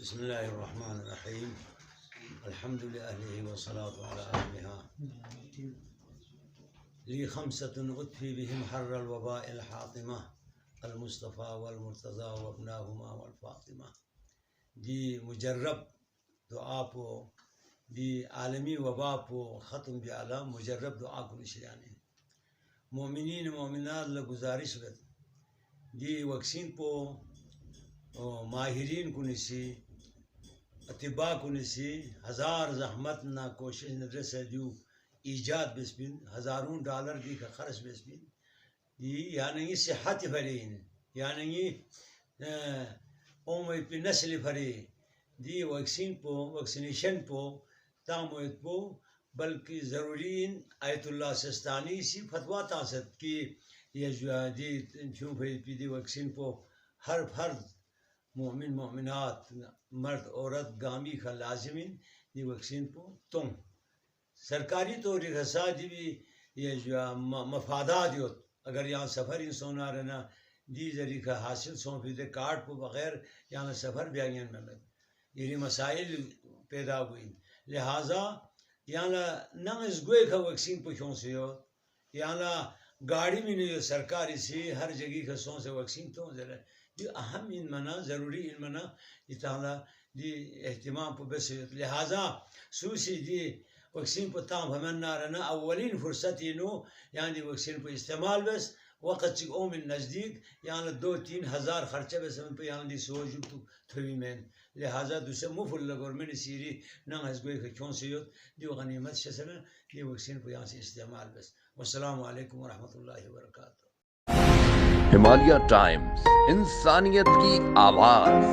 بسم الله الرحمن الرحيم الحمد لأهله والصلاة على أهلها لي خمسة أطفي بهم حر الوباء الحاطمة المصطفى والمرتضى وابناهما والفاطمة دی مجرب دعا پو دی عالمی وبا پو ختم بھی عالم مجرب دعا کو نشریانے مومنین مومنات لگزارش بد دی ویکسین پو ماہرین کو نسی اطباء کو نسی ہزار زحمت نہ کوشش نظر سے دیو ایجاد بسبین ہزاروں ڈالر دی کا خرچ بسبین دی یعنی صحت فرین یعنی اوم پی نسل فری دی ویکسین پو ویکسینیشن پو تامویت پو بلکہ ضرورین آیت اللہ سستانی سی فتویٰ تاست کی یہ جو دی چون پی دی ویکسین پو ہر فرد مومن مومنات مرد عورت گامی کا لازمین دی ویکسین پو تم سرکاری طور رسا دی بھی یہ جو مفادات یوت اگر یہاں سفر انسان آ رہنا دی ذریعہ کا حاصل سون پی دے کارڈ کو بغیر یہاں سفر بیاگین میں یہ مسائل پیدا ہوئی لہذا یہاں نمز گوئے کا ویکسین پوچھوں سے ہو یہاں گاڑی میں نہیں سرکاری سی ہر جگہ کا سون سے ویکسین تو ذرا یہ اہم ان منا ضروری ان منا یہ تعالیٰ دی اہتمام پہ بس لہذا سوسی دی ویکسین پہ تام ہمیں نہ رہنا اولین فرصت یہ نو یہاں دی ویکسین پہ استعمال بس وقت چک اومن نزدیک یہاں 2-3 ہزار خرچہ بس ہم پہ یہاں دی سوجو تو تھوی مین لہذا دوسرے مفل لگور میں سیری نہ ہز گوئی کہ کیوں سے دی غنیمت شسنا دی ویکسین پہ یہاں سے استعمال بس والسلام علیکم ورحمۃ اللہ وبرکاتہ۔ ہمالیہ ٹائمز، انسانیت کی آواز۔